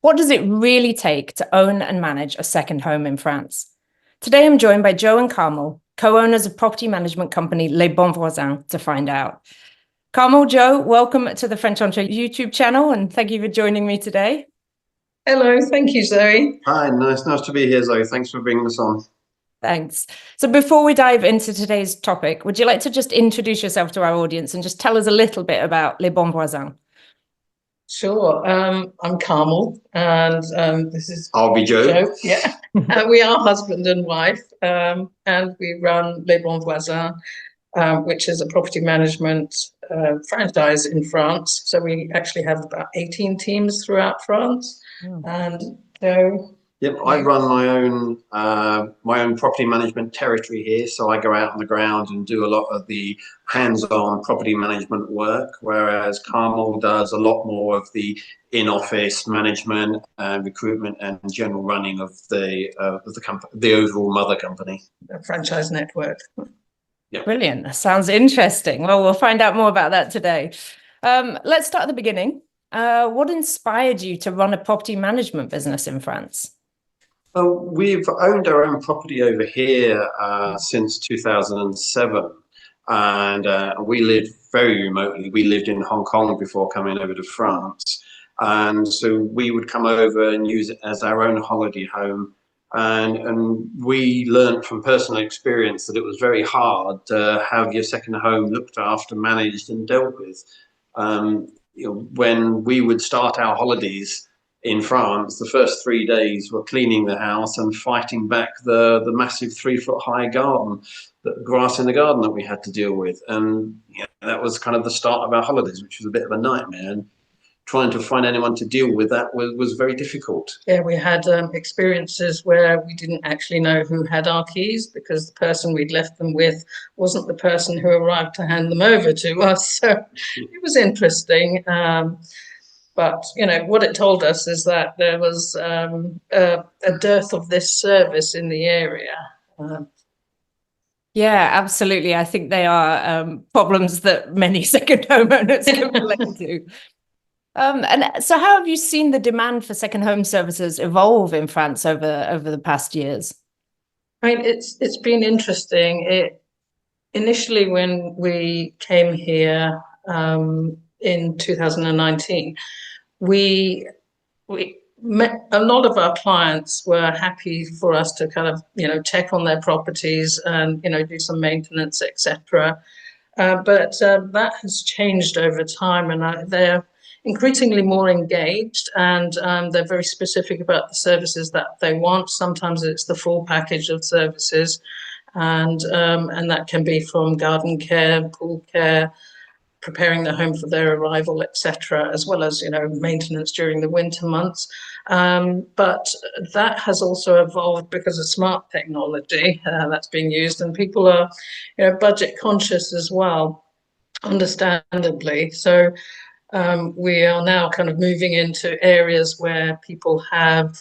What does it really take to own and manage a second home in France? Today, I'm joined by Joe and Carmel, co-owners of property management company Les Bons Voisins, to find out. Carmel, Joe, welcome to the French Entree YouTube channel, and thank you for joining me today. Hello, thank you, Zoe. Hi, nice to be here, Zoe. Thanks for bringing us on. Thanks. So before we dive into today's topic, would you like to just introduce yourself to our audience and just tell us a little bit about Les Bons Voisins? Sure. I'm Carmel, and this is I'll be Joe. Yeah, we are husband and wife, and we run Les Bons Voisins, which is a property management franchise in France. So we actually have about 18 teams throughout France. And so yep, I run my own property management territory here. So I go out on the ground and do a lot of the hands-on property management work, whereas Carmel does a lot more of the in-office management, recruitment, and general running of the company, the overall mother company, the franchise network. Yep. Brilliant. That sounds interesting. Well, we'll find out more about that today. Let's start at the beginning. What inspired you to run a property management business in France? Well, we've owned our own property over here since 2007, and we lived very remotely. We lived in Hong Kong before coming over to France, and so we would come over and use it as our own holiday home. And we learned from personal experience that it was very hard to have your second home looked after, managed, and dealt with. When we would start our holidays in France, the first 3 days were cleaning the house and fighting back the massive 3-foot-high garden, the grass in the garden that we had to deal with. And that was kind of the start of our holidays, which was a bit of a nightmare. And trying to find anyone to deal with that was very difficult. Yeah, we had experiences where we didn't actually know who had our keys because the person we'd left them with wasn't the person who arrived to hand them over to us. So it was interesting. But, what it told us is that there was a dearth of this service in the area. Yeah, absolutely. I think they are problems that many second homeowners can relate to. And so how have you seen the demand for second home services evolve in France over the past years? I mean, it's been interesting. Initially, when we came here in 2019, we met, a lot of our clients were happy for us to kind of check on their properties and do some maintenance, etc. But that has changed over time, and they're increasingly more engaged, and they're very specific about the services that they want. Sometimes it's the full package of services, and that can be from garden care, pool care, preparing the home for their arrival, etc., as well as maintenance during the winter months. But that has also evolved because of smart technology that's being used, and people are budget conscious as well, understandably. So we are now kind of moving into areas where people have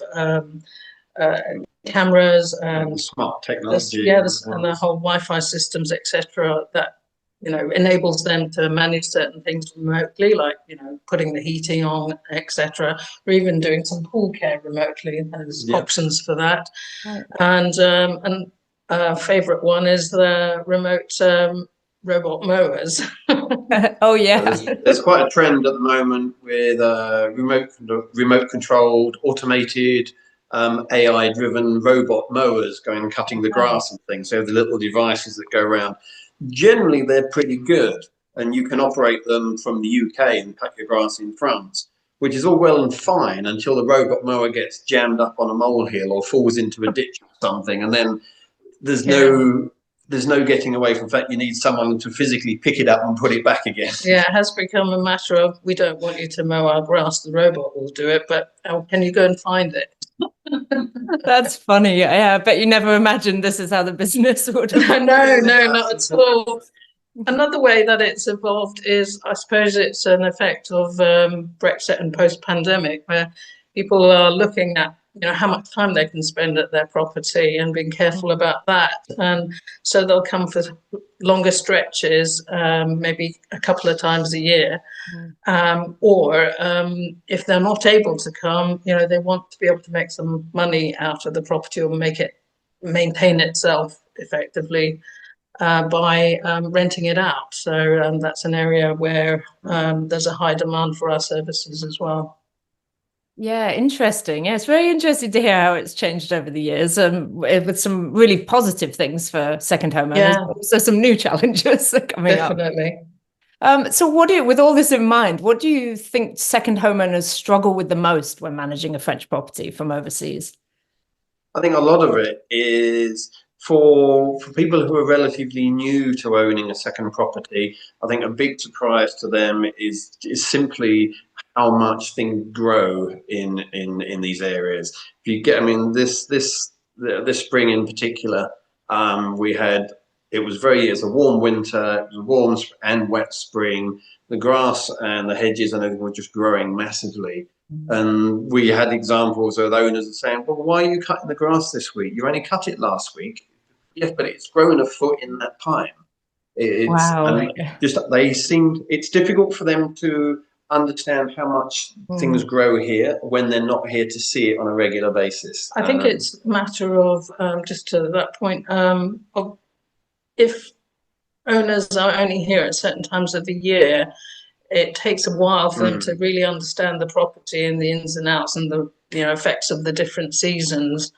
cameras and smart technology, and the whole Wi-Fi systems, etc., that enables them to manage certain things remotely, like putting the heating on, etc., or even doing some pool care remotely. There's options for that. Right. And a favorite one is the remote robot mowers. Oh yeah, there's quite a trend at the moment with remote controlled, automated, AI driven robot mowers going and cutting the grass and things. So the little devices that go around, generally they're pretty good, and you can operate them from the UK and cut your grass in France, which is all well and fine until the robot mower gets jammed up on a molehill or falls into a ditch or something, and then there's no getting away from the fact you need someone to physically pick it up and put it back again. Yeah, it has become a matter of, we don't want you to mow our grass, the robot will do it, but can you go and find it? That's funny. Yeah, I bet you never imagined this is how the business would have. No, not at all. Another way that it's evolved is, I suppose it's an effect of Brexit and post-pandemic, where people are looking at how much time they can spend at their property, and being careful about that. And so they'll come for longer stretches, maybe a couple of times a year. Or if they're not able to come, they want to be able to make some money out of the property, or maintain itself effectively by renting it out. So that's an area where there's a high demand for our services as well. Yeah, interesting. Yeah, it's very interesting to hear how it's changed over the years, with some really positive things for second homeowners, but also some new challenges coming up. Definitely. So with all this in mind, what do you think second homeowners struggle with the most when managing a French property from overseas? I think a lot of it is for people who are relatively new to owning a second property. I think a big surprise to them is simply how much things grow in these areas. If you get, I mean, this spring in particular, it was a warm winter, it was a warm and wet spring. The grass and the hedges and everything were just growing massively. And we had examples of owners saying, well, why are you cutting the grass this week? You only cut it last week. Yes, but it's grown a foot in that time. Wow. It's difficult for them to understand how much things grow here when they're not here to see it on a regular basis. I think it's a matter of, just to that point, of if owners are only here at certain times of the year, it takes a while for them to really understand the property and the ins and outs and the effects of the different seasons.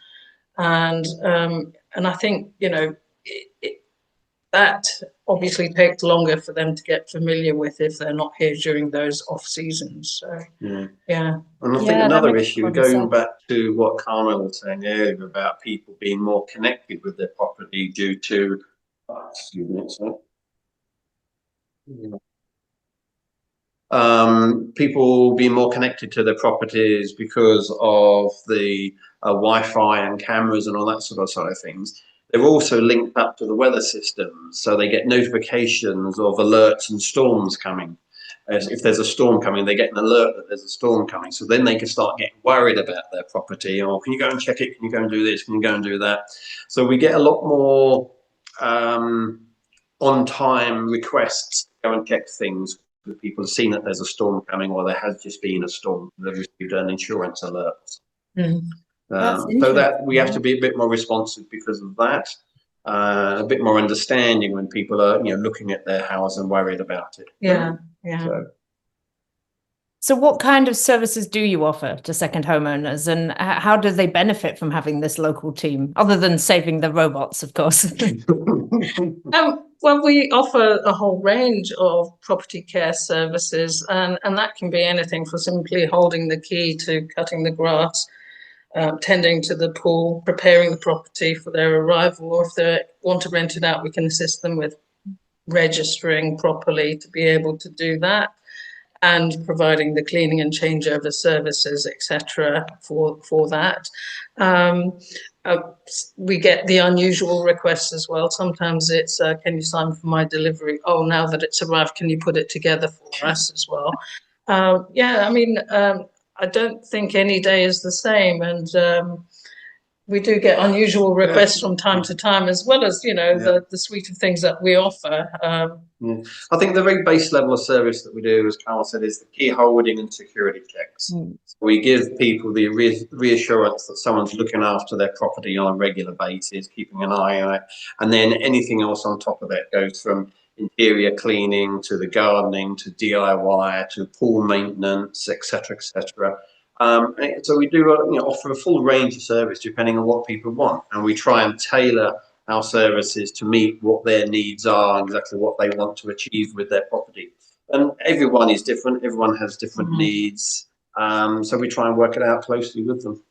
And I think that obviously takes longer for them to get familiar with if they're not here during those off seasons. So yeah. And I think another issue, going back to what Carmel was saying earlier about people being more connected with their property due to people being more connected to their properties because of the Wi-Fi and cameras and all that sort of side of things. They're also linked up to the weather systems, so they get notifications of alerts and storms coming. If there's a storm coming, they get an alert that there's a storm coming. So then they can start getting worried about their property. Or can you go and check it? Can you go and do this? Can you go and do that? So we get a lot more on-time requests to go and check things. People have seen that there's a storm coming, or there has just been a storm. They've received an insurance alert. So that we have to be a bit more responsive because of that. A bit more understanding when people are, looking at their house and worried about it. Yeah. So what kind of services do you offer to second homeowners, and how do they benefit from having this local team, other than saving the robots, of course? Well, we offer a whole range of property care services, and that can be anything from simply holding the key to cutting the grass, tending to the pool, preparing the property for their arrival, or if they want to rent it out, we can assist them with registering properly to be able to do that, and providing the cleaning and changeover services, etc. for that. We get the unusual requests as well. Sometimes it's, can you sign for my delivery? Oh, now that it's arrived, can you put it together for us as well? I don't think any day is the same, and we do get unusual requests from time to time, as well as the suite of things that we offer. I think the very base level of service that we do, as Carl said, is the key holding and security checks. We give people the reassurance that someone's looking after their property on a regular basis, keeping an eye on it, and then anything else on top of that goes from interior cleaning to the gardening to DIY to pool maintenance, etc., etc. So we do offer a full range of service depending on what people want, and we try and tailor our services to meet what their needs are and exactly what they want to achieve with their property. And everyone is different, everyone has different needs, so we try and work it out closely with them.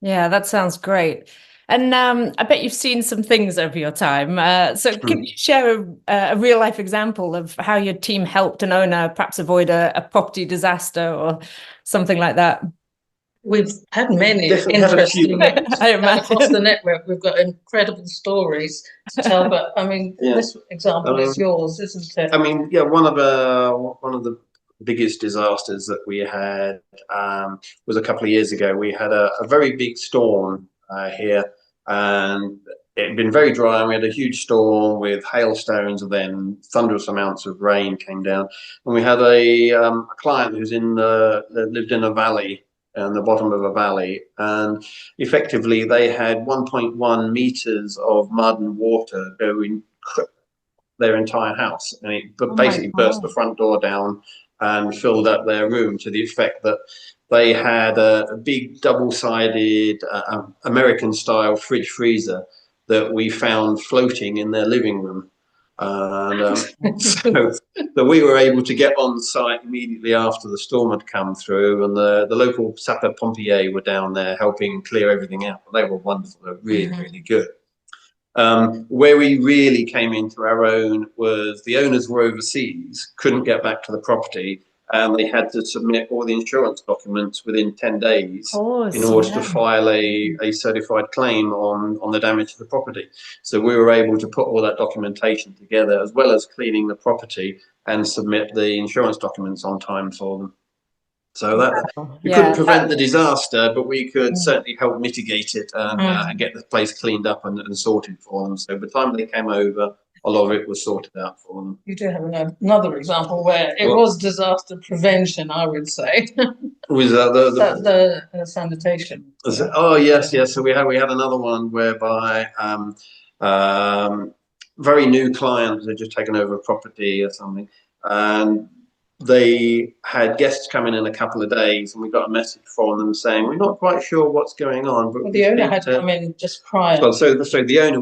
Yeah, that sounds great. And I bet you've seen some things over your time. So can you share a real life example of how your team helped an owner perhaps avoid a property disaster or something like that? We've had many interesting across the network. We've got incredible stories to tell, but I mean, this example is yours, isn't it? I mean, one of the biggest disasters that we had was a couple of years ago. We had a very big storm here, and it had been very dry, and we had a huge storm with hailstones, and then thunderous amounts of rain came down. And we had a client who's lived in a valley, in the bottom of a valley, and effectively they had 1.1 meters of mud and water going their entire house, and it basically burst the front door down and filled up their room, to the effect that they had a big double-sided American-style fridge freezer that we found floating in their living room. And so we were able to get on site immediately after the storm had come through, and the local sapeurs-pompiers were down there helping clear everything out. They were wonderful. They were really, really good. Where we really came into our own was the owners were overseas, couldn't get back to the property, and they had to submit all the insurance documents within 10 days in order to file a certified claim on the damage to the property. So we were able to put all that documentation together, as well as cleaning the property, and submit the insurance documents on time for them. So that we couldn't prevent the disaster, but we could certainly help mitigate it and get the place cleaned up and sorted for them. So by the time they came over, a lot of it was sorted out for them. You do have another example where it was disaster prevention, I would say. Was that the sanitation? Oh yes. So we had another one whereby very new clients had just taken over a property or something, and they had guests coming in a couple of days, and we got a message from them saying, we're not quite sure what's going on. But the owner had come in just prior. Well, so the owner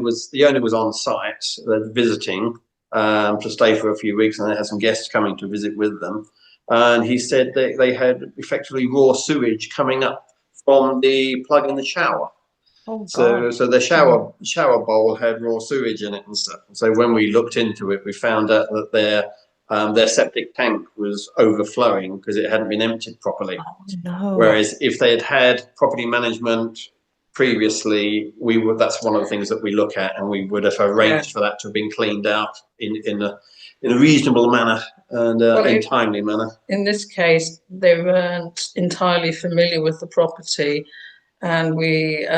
was on site visiting to stay for a few weeks, and they had some guests coming to visit with them. And he said they had effectively raw sewage coming up from the plug in the shower. Oh, so the shower bowl had raw sewage in it and stuff. And so when we looked into it, we found out that their septic tank was overflowing because it hadn't been emptied properly. Oh, no. Whereas if they had property management previously, that's one of the things that we look at, and we would have arranged for that to have been cleaned out in a reasonable manner and in timely manner. In this case, they weren't entirely familiar with the property, and we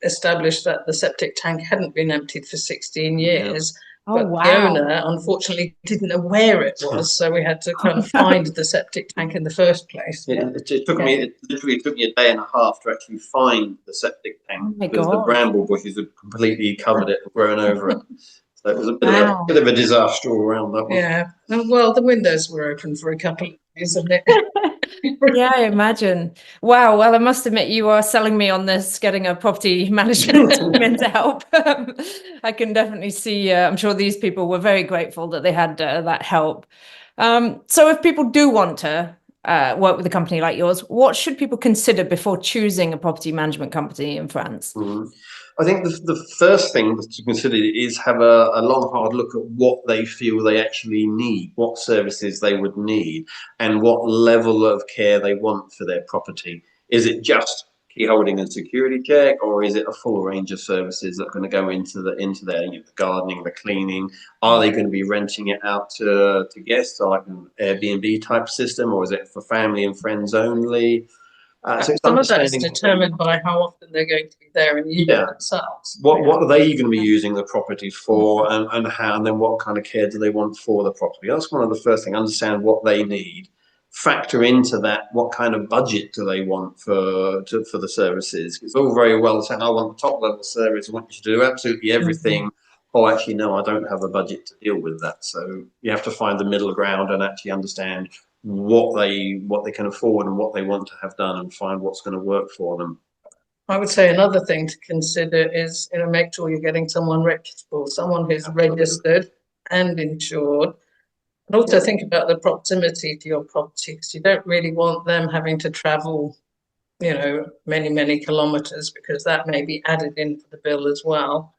established that the septic tank hadn't been emptied for 16 years. Yeah. But the owner, unfortunately, didn't know where it was, so we had to kind of find the septic tank in the first place. It literally took me a day and a half to actually find the septic tank, because the bramble bushes had completely covered it and grown over it. So it was a bit of a disaster all around, that one. Yeah, well, the windows were open for a couple of days, isn't it? Yeah, I imagine. Wow. Well, I must admit, you are selling me on this, getting a property management team in to help. I can definitely see, I'm sure these people were very grateful that they had that help. So if people do want to work with a company like yours, what should people consider before choosing a property management company in France? Mm-hmm. I think the first thing to consider is have a long, hard look at what they feel they actually need, what services they would need, and what level of care they want for their property. Is it just key holding and security check, or is it a full range of services that are going to go into their the gardening, the cleaning? Are they going to be renting it out to guests, or like an Airbnb type system, or is it for family and friends only? So some of that is determined by how often they're going to be there and use it themselves. What are they going to be using the property for, and how, and then what kind of care do they want for the property? That's one of the first things. Understand what they need. Factor into that what kind of budget do they want for the services. It's all very well saying, I want the top level service, I want you to do absolutely everything. Oh, actually, no, I don't have a budget to deal with that. So you have to find the middle ground and actually understand what they can afford and what they want to have done, and find what's going to work for them. I would say another thing to consider is, make sure you're getting someone reputable, someone who's registered and insured. And also think about the proximity to your property, because you don't really want them having to travel, many, many kilometers, because that may be added into the bill as well.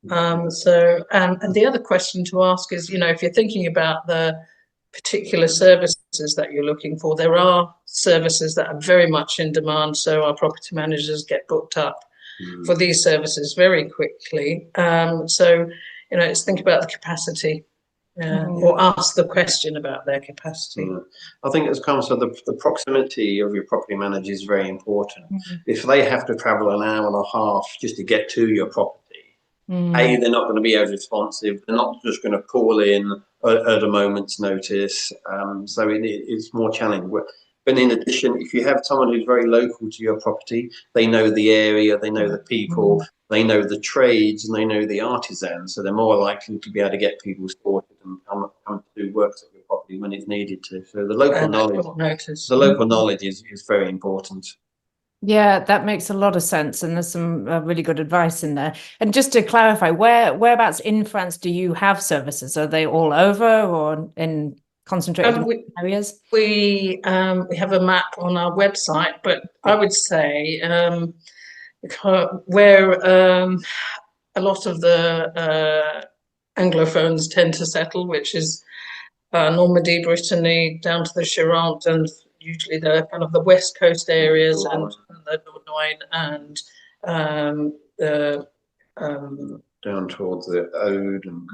And the other question to ask is, if you're thinking about the particular services that you're looking for, there are services that are very much in demand, so our property managers get booked up for these services very quickly. Let's think about the capacity. or ask the question about their capacity. I think it's kind of so the proximity of your property manager is very important. If they have to travel an hour and a half just to get to your property, A, they're not going to be as responsive. They're not just going to call in at a moment's notice. So it's more challenging. But in addition, if you have someone who's very local to your property, they know the area, they know the people, they know the trades, and they know the artisans. So they're more likely to be able to get people sorted and come to do works at your property when it's needed to. So the local knowledge is very important. Yeah, that makes a lot of sense, and there's some really good advice in there. And just to clarify, whereabouts in France do you have services? Are they all over or in concentrated areas? We have a map on our website, but I would say where a lot of the Anglophones tend to settle, which is Normandy, Brittany, down to the Charente, and usually the kind of the west coast areas and the Dordogne and down towards the Aude and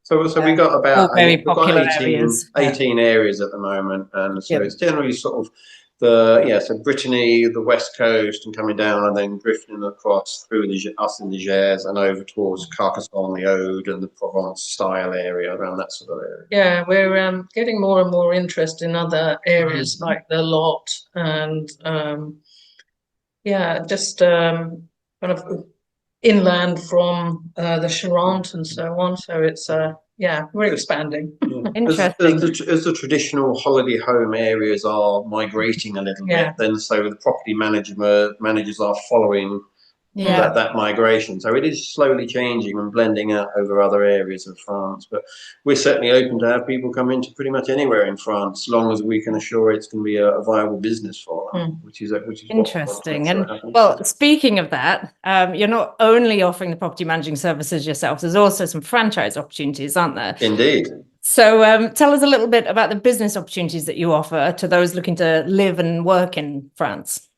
So we got about 18 areas at the moment, and so it's generally sort of so Brittany, the west coast, and coming down and then drifting across through us in the Gers and over towards Carcassonne, the Aude, and the Provence style area, around that sort of area. Yeah, we're getting more and more interest in other areas like the Lot and just kind of inland from the Charente and so on. So it's we're expanding. Interesting. As the traditional holiday home areas are migrating a little bit, then so the property managers are following that migration. So it is slowly changing and blending out over other areas of France. But we're certainly open to have people come into pretty much anywhere in France, as long as we can assure it's going to be a viable business for them, which is interesting. And well, speaking of that, you're not only offering the property managing services yourselves, there's also some franchise opportunities, aren't there? Indeed. So tell us a little bit about the business opportunities that you offer to those looking to live and work in France.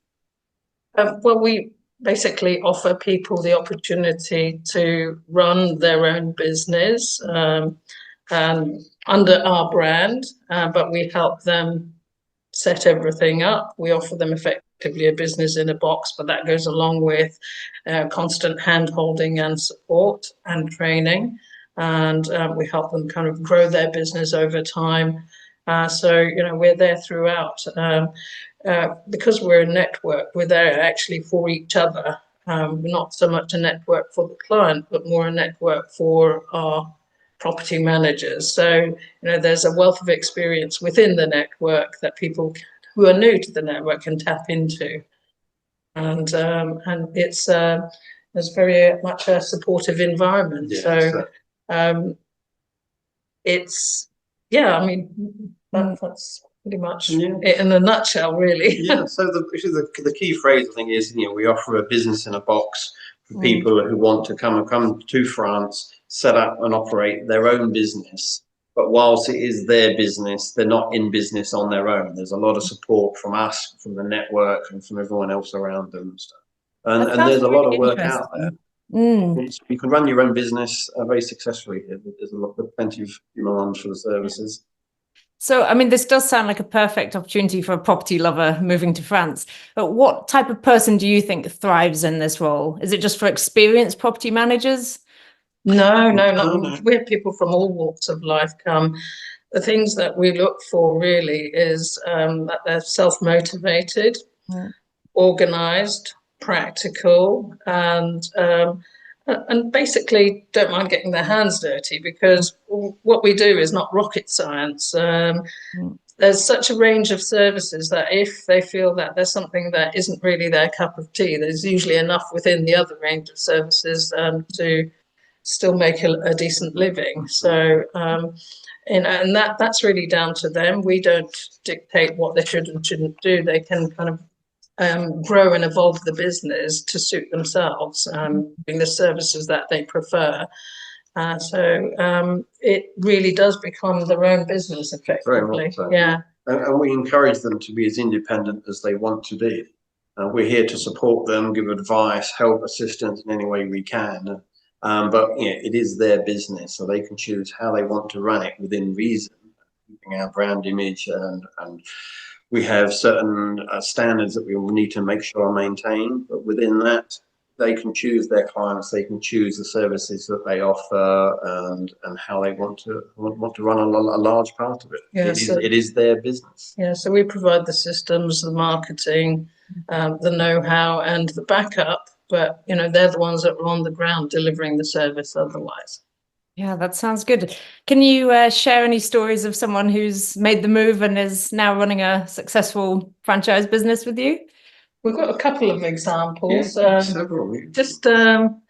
Well, we basically offer people the opportunity to run their own business and under our brand, but we help them set everything up. We offer them effectively a business in a box, but that goes along with constant hand-holding and support and training. And we help them kind of grow their business over time. So, we're there throughout. Because we're a network, we're there actually for each other. Not so much a network for the client, but more a network for our property managers. So, there's a wealth of experience within the network that people who are new to the network can tap into. And it's very much a supportive environment. It's, that's pretty much it in a nutshell, really. So the key phrase, I think, is we offer a business in a box for people who want to come to France, set up and operate their own business. But whilst it is their business, they're not in business on their own. There's a lot of support from us, from the network, and from everyone else around them and stuff. And there's a lot of work out there. So you can run your own business very successfully. There's plenty of demand for the services. So, I mean, this does sound like a perfect opportunity for a property lover moving to France. But what type of person do you think thrives in this role? Is it just for experienced property managers? No. We have people from all walks of life come. The things that we look for really is that they're self-motivated, organised, practical, and basically don't mind getting their hands dirty, because what we do is not rocket science. There's such a range of services that if they feel that there's something that isn't really their cup of tea, there's usually enough within the other range of services to still make a decent living. So, and that's really down to them. We don't dictate what they should and shouldn't do. They can kind of grow and evolve the business to suit themselves, doing the services that they prefer. So it really does become their own business effectively. Very much so. And we encourage them to be as independent as they want to be. We're here to support them, give advice, help, assistance in any way we can. But it is their business, so they can choose how they want to run it within reason, keeping our brand image, and we have certain standards that we will need to make sure are maintained. But within that, they can choose their clients, they can choose the services that they offer, and how they want to run a large part of it. Yeah, it is their business. Yeah, so we provide the systems, the marketing, the know-how, and the backup. But they're the ones that are on the ground delivering the service otherwise. Yeah, that sounds good. Can you share any stories of someone who's made the move and is now running a successful franchise business with you? We've got a couple of examples. Several. Just several.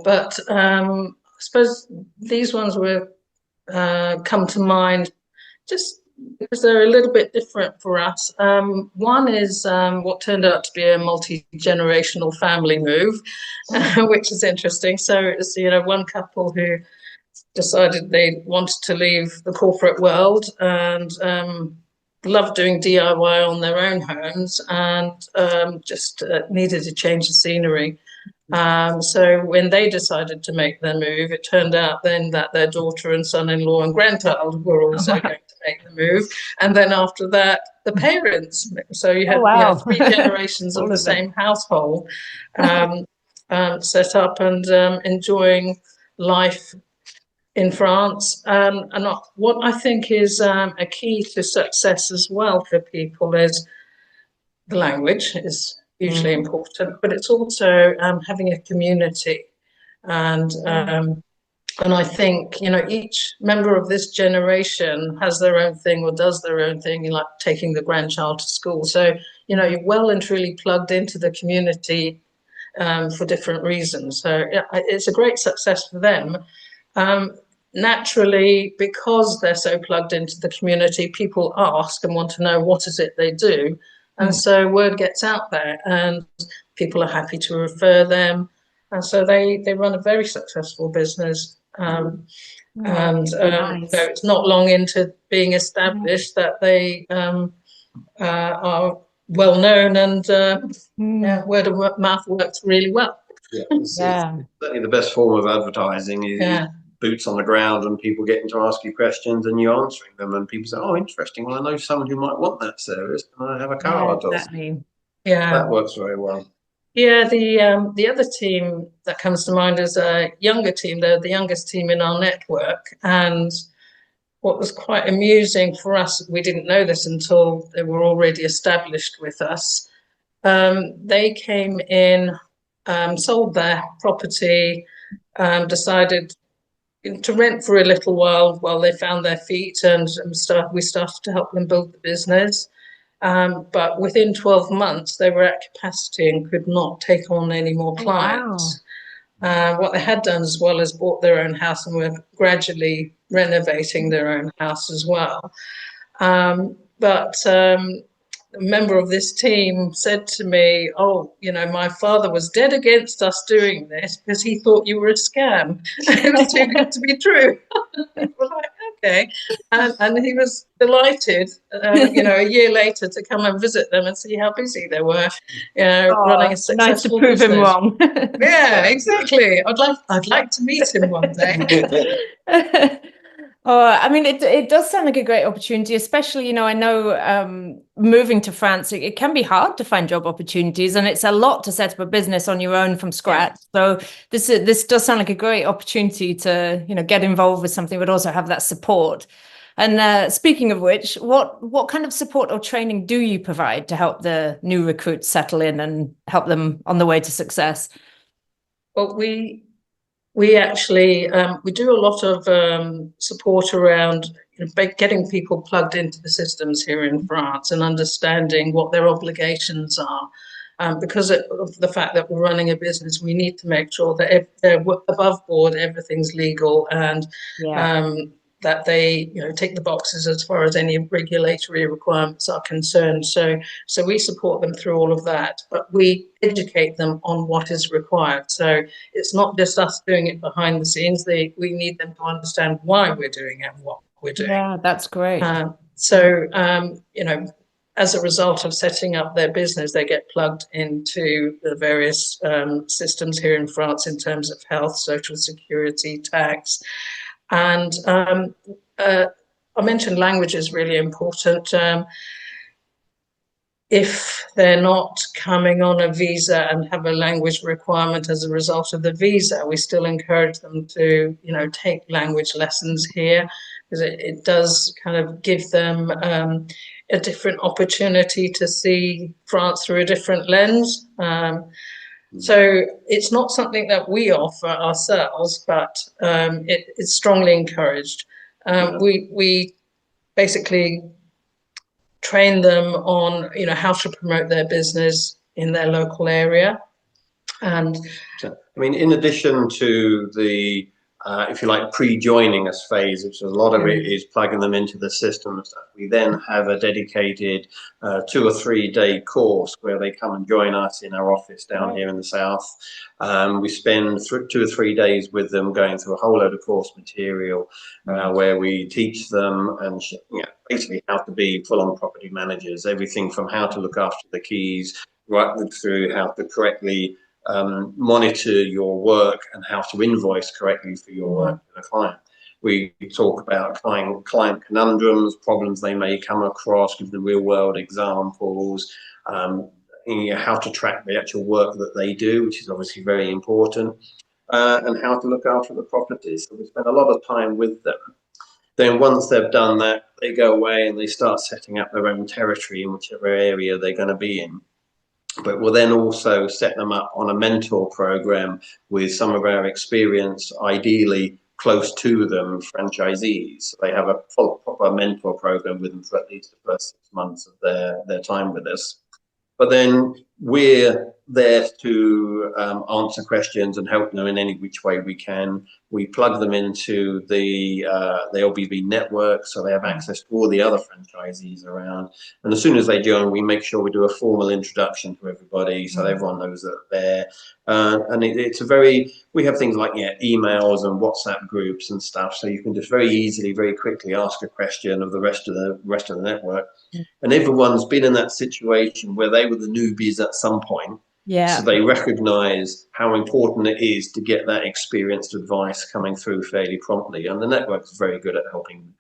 But I suppose these ones were come to mind just because they're a little bit different for us. One is what turned out to be a multi-generational family move, which is interesting. So it's one couple who decided they wanted to leave the corporate world and loved doing DIY on their own homes, and just needed to change the scenery. So when they decided to make their move, it turned out then that their daughter and son-in-law and grandchild were also going to make the move. And then after that, the parents. So you had, 3 generations of the same household set up and enjoying life in France. And what I think is a key to success as well for people is the language is hugely important, but it's also having a community. And I think, each member of this generation has their own thing or does their own thing, like taking the grandchild to school. So, you're well and truly plugged into the community for different reasons. So it's a great success for them. Naturally, because they're so plugged into the community, people ask and want to know what is it they do. And so word gets out there and people are happy to refer them. And so they run a very successful business. Nice. It's not long into being established that they are well known, and word of mouth works really well. It's certainly the best form of advertising is boots on the ground and people getting to ask you questions and you answering them, and people say, oh, interesting, well, I know someone who might want that service, can I have a card? Exactly. That works very well. Yeah, the other team that comes to mind is a younger team. They're the youngest team in our network, and what was quite amusing for us, we didn't know this until they were already established with us. They came in, sold their property, decided to rent for a little while they found their feet, and we started to help them build the business. But within 12 months, they were at capacity and could not take on any more clients. What they had done as well is bought their own house and were gradually renovating their own house as well. But a member of this team said to me, oh, my father was dead against us doing this because he thought you were a scam. It was too good to be true. We were like, okay. And he was delighted, a year later to come and visit them and see how busy they were, running a successful nice to prove him wrong. Yeah, exactly. I'd like to meet him one day. I mean, it does sound like a great opportunity, especially, I know moving to France, it can be hard to find job opportunities, and it's a lot to set up a business on your own from scratch. So this does sound like a great opportunity to, get involved with something, but also have that support. And speaking of which, what kind of support or training do you provide to help the new recruits settle in and help them on the way to success? Well, we actually we do a lot of support around getting people plugged into the systems here in France and understanding what their obligations are. Because of the fact that we're running a business, we need to make sure that they're above board, everything's legal, and that they tick the boxes as far as any regulatory requirements are concerned. So we support them through all of that, but we educate them on what is required. So it's not just us doing it behind the scenes. We need them to understand why we're doing it and what we're doing. Yeah, that's great. as a result of setting up their business, they get plugged into the various systems here in France in terms of health, social security, tax. And I mentioned language is really important. If they're not coming on a visa and have a language requirement as a result of the visa, we still encourage them to, take language lessons here, because it does kind of give them a different opportunity to see France through a different lens. So it's not something that we offer ourselves, but it's strongly encouraged. We basically train them on, how to promote their business in their local area. And I mean, in addition to the, if you like, pre-joining us phase, which a lot of it is plugging them into the system and stuff, we then have a dedicated 2 or 3 day course where they come and join us in our office down here in the south. We spend 2 or 3 days with them going through a whole load of course material where we teach them and basically how to be full-on property managers, everything from how to look after the keys right through how to correctly monitor your work and how to invoice correctly for your work to the client. We talk about client conundrums, problems they may come across, give them real world examples, how to track the actual work that they do, which is obviously very important, and how to look after the properties. So we spend a lot of time with them. Then once they've done that, they go away and they start setting up their own territory in whichever area they're going to be in. But we'll then also set them up on a mentor program with some of our experienced, ideally close to them, franchisees. So they have a full proper mentor program with them for at least the first 6 months of their time with us. But then we're there to answer questions and help them in any which way we can. We plug them into the LBV network, so they have access to all the other franchisees around. And as soon as they join, we make sure we do a formal introduction to everybody, so everyone knows that they're there. And it's a very, we have things like emails and WhatsApp groups and stuff, so you can just very easily, very quickly ask a question of the rest of the network. And everyone's been in that situation where they were the newbies at some point. So they recognize how important it is to get that experienced advice coming through fairly promptly. And the network is very good at helping.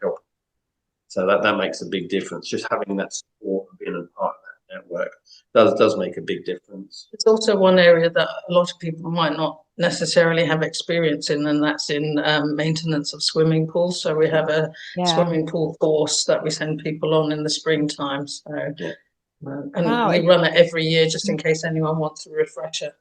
So that makes a big difference. Just having that support and being a part of that network does make a big difference. It's also one area that a lot of people might not necessarily have experience in, and that's in maintenance of swimming pools. So we have a swimming pool course that we send people on in the springtime. So and we run it every year just in case anyone wants a refresher.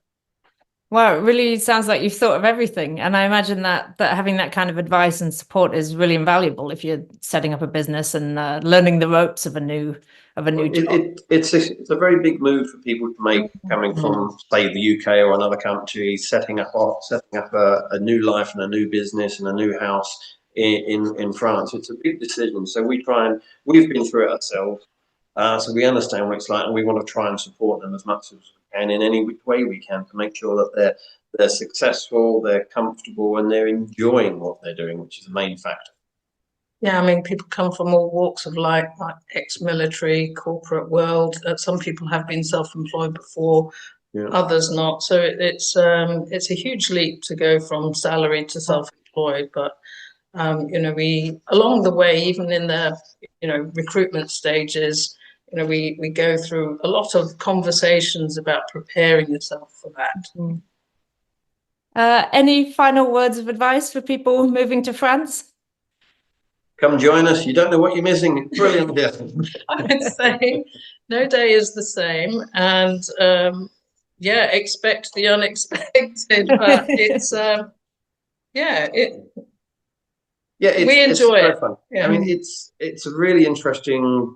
Well, it really sounds like you've thought of everything, and I imagine that having that kind of advice and support is really invaluable if you're setting up a business and learning the ropes of a new job. It's a very big move for people to make, coming from, say, the UK or another country, setting up a new life and a new business and a new house in France. It's a big decision. So we've been through it ourselves. So we understand what it's like, and we want to try and support them as much as we can in any way we can to make sure that they're successful, they're comfortable, and they're enjoying what they're doing, which is the main factor. Yeah, I mean, people come from all walks of life, like ex-military, corporate world. Some people have been self-employed before, others not. So it's a huge leap to go from salary to self-employed. But we along the way, even in the recruitment stages, we go through a lot of conversations about preparing yourself for that. Any final words of advice for people moving to France? Come join us. You don't know what you're missing. It's brilliant. I would say no day is the same, and expect the unexpected. But it's we enjoy it. Fun. I mean, it's a very interesting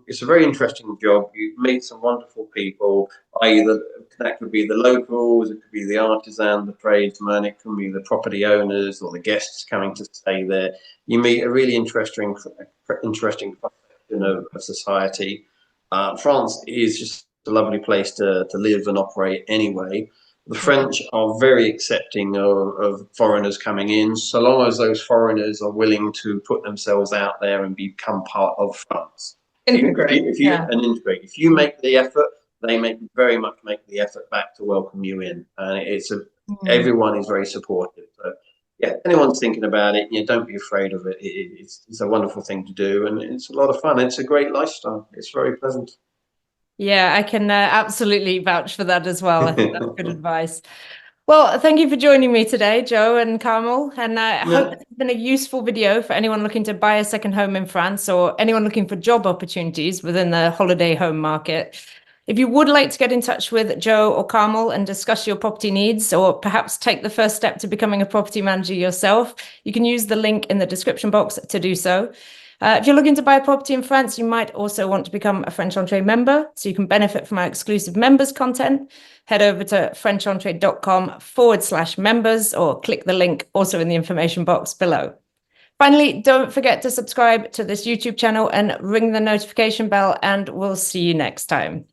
job. You meet some wonderful people. That could be the locals, it could be the artisan, the tradesman, it could be the property owners or the guests coming to stay there. You meet a really interesting section of society. France is just a lovely place to live and operate anyway. The French are very accepting of foreigners coming in, so long as those foreigners are willing to put themselves out there and become part of France. Integrate. If you and integrate. If you make the effort, they very much make the effort back to welcome you in, and everyone is very supportive. So, yeah, anyone's thinking about it, don't be afraid of it. It's a wonderful thing to do, and it's a lot of fun. It's a great lifestyle. It's very pleasant. Yeah, I can absolutely vouch for that as well. I think that's good advice. Well, thank you for joining me today, Joe and Carmel. And I hope it's been a useful video for anyone looking to buy a second home in France or anyone looking for job opportunities within the holiday home market. If you would like to get in touch with Joe or Carmel and discuss your property needs, or perhaps take the first step to becoming a property manager yourself, you can use the link in the description box to do so. If you're looking to buy a property in France, you might also want to become a French Entree member, so you can benefit from our exclusive members content. Head over to frenchentree.com/members or click the link also in the information box below. Finally, don't forget to subscribe to this YouTube channel and ring the notification bell, and we'll see you next time.